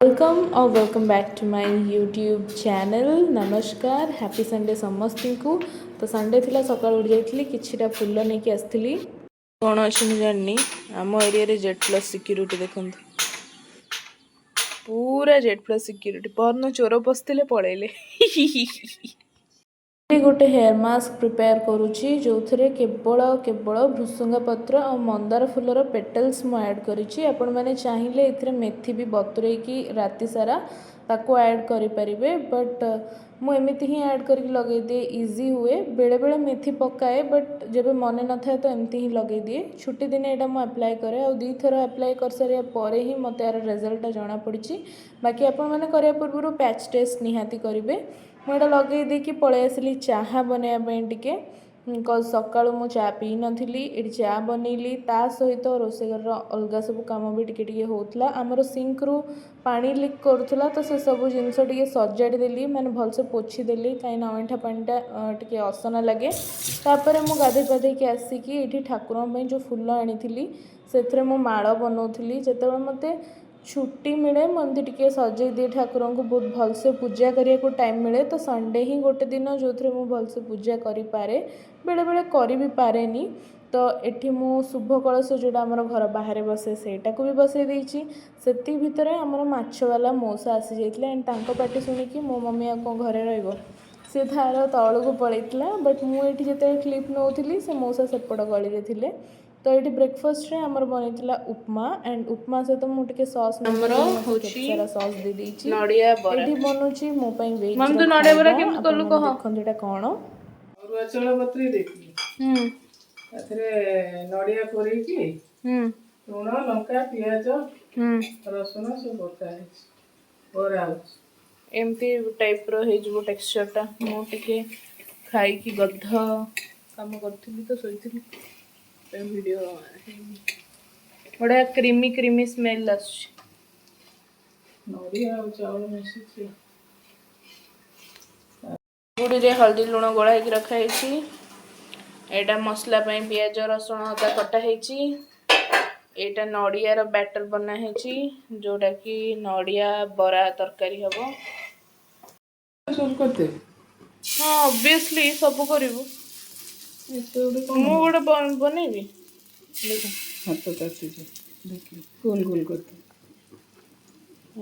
Welcome back to my YouTube channel. नमस्कार, happy Sunday समस्त को। तो संडे थिला सकाळ उठ जाइली किछिटा फूल नहीं कि आसली कौन अच्छे मुझे जानी। आम एरिया जेड प्लस सिक्यूरीटी देखते पूरा जेड प्लस सिक्यूरीटी परन चोर पशिले पलैले। गोटे हेयर मास्क प्रिपेयर करुच्ची जो केवल केवल भृसुंगा पत्र और मंदार फूलर पेटल्स मु ऐड करिछि। आपण माने चाहिए एथिरे मेथी भी बतुरे कि राति सारा ताको ऐड करें, बट मु एमती ही ऐड करके लगे दिए, इजी हुए। बेले बेले मेथी पकाए बट जब मन न था तो एमती ही लगे दिए। छुट्टी दिन यहाँ मुझे अप्लाई करे और 2 थर अप्लाई कर सारे पर ही मत यार रिजल्ट जना पड़ी। बाकी आपण मैंने करने पूर्व पैच टेस्ट निहाती करेंगे। मुझे लगे देखिए पलि आसली चाहा बनवाई सका मु चा पी नी ये चा बनैली ता सहित रोषेई घर अलग सब कम भी टिके होता। आमर सिंक रु पानी लीक करूला तो से सब जिनस टे सजाड़ी मैंने भलसे पोछीदेली कहीं अईठा पानीटा टे असना लगे। तापर मु गाधे पाधे आसिकी ये ठाकुर जो फूल आनी से माड़ बनाऊली। जो मत छुट्टी मिले मुझे टे सजे दिए ठाकुर को बहुत भलसे पूजा करने को टाइम मिले। तो संडे ही गोटे दिन जो थे मुझे भलसे पूजा करें, बेले बेले करी भी पारे नी। तो एठी मु शुभ कलश जोड़ा आम घर बाहर बसे सेटा को भी बसई देछि। सेति भितर आमर माछवाला मौसा आसी जाइथिले एंड तांको पार्टी शुणिकी मो मम्मी आ को घरे रहिबो से थार तौल को पलैतिला। बट मुझे जिते क्लिप नौली से मौसा सेपट गली रे थिले। तो ये ब्रेकफास्ट रे हमर बनिथिला उपमा एंड उपमा सहित मुझे सॉस सारा सॉस दे देछि। नडिया बरा एठी बनुची मो पई वेज मम तो नडिया बरा केमत कलु कह देखन एटा कोन अरुआ चाउल बतरी देखली एथरे नडिया कोरी की लूण लंका पियाज रसुण सब बता है बरा एमती टाइप रो हे जो टेक्सचर मु टिके खाई की गध काम करथिली तो सोईथिली वीडियो बड़ा क्रीमी क्रीमी स्मेल नडिया और चाउल मिसी गुड़ी रे हल्दी लुण गोला होगी रखाई। एटा मसला पाई पियाज रसुण अदा कटा है। एटा नडिया बैटर बना है जोटा कि नडिया बरा तरकारी हम सब करते। हाँ ऑब्वियसली सब करू मु गोटे बनैबी हाथ काटी देखिए गोल गोल करते।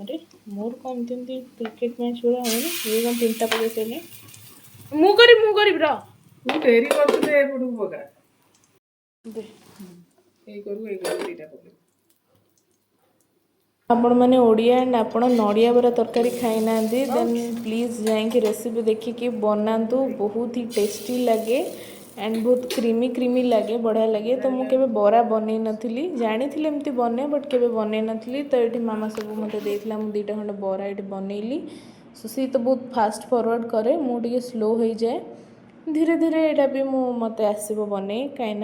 अरे मोर कौन क्रिकेट मैच बड़ा हो ये कौन 3टा पके से मु करी ब्रा तू डेरी करते ए पडू पका दे ए करू दीटा पके। आपण मैंने ओडिया एंड आपण नडिया बरा तरकारी खाई ना देन प्लीज जाइए रेसिपी देखिए बनातु। बहुत ही टेस्टी लगे एंड बहुत क्रीमी क्रीमी लगे बढ़िया लगे। तो मुझे बरा बनई नी जानी एमती बने बट के बनई नी। तो ये मामा सब मत देता मुझे 2टा खंडे बरा ये बनैली। सो सी तो बहुत फास्ट फॉरवर्ड करे मुझे स्लो हो जाए धीरे धीरे यहाँ भी मत आसब बन कहीं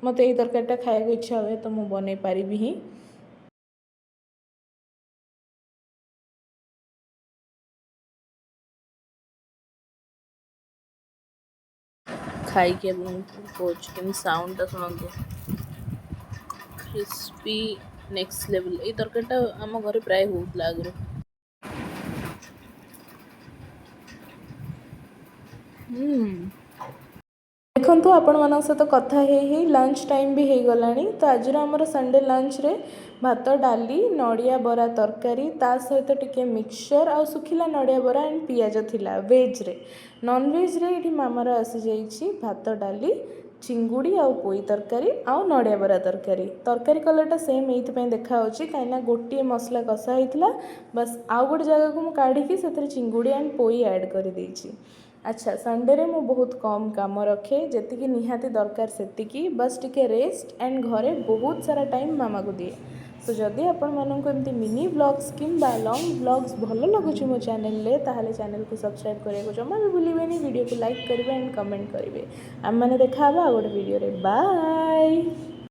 मत यही तरकारीटा खाया इच्छा हुए तो मुझे बन पारि ही। खाई के कौन साउंड शुणु क्रिस्पी नेक्स्ट लेवल। ये तरकारीटा आम घर प्राय होता आगु देखु आपण मान सहित कथा ही लंच टाइम भी हो गला। तो आज आमर संडे लंच रे भात डाली नडिया बरा तरकारी ता सहित टिके मिक्सचर आ सुखिला नडिया बरा एंड पियाज थिला वेज रे। नॉन वेज रे ये मामार आसी जाइए भात डाली चिंगुड़ी आ पोई तरकारी आउ नडिया बरा तरकारी। तरकारी कलरटा सेम ये देखा कहीं गोटे मसला कषा होता बस आउ गोटे जगह को काढ़ी से चिंगुड़ी एंड पोई ऐड कर देछि। अच्छा संडे रे मु बहुत कम काम रखे जी निहाती दरकार से बस टिके रेस्ट एंड घरे बहुत सारा टाइम मामा को दिए। तो जदि आपण मानक एमती मिनी ब्लॉग्स किंबा लॉन्ग ब्लॉग्स भल लगुच मो चैनल ताहले चैनल को सब्सक्राइब करने को जमा भी भूलें। वीडियो को लाइक करेंगे एंड कमेंट करेंगे। आम मैंने देखा गोटे वीडियो रे बाय।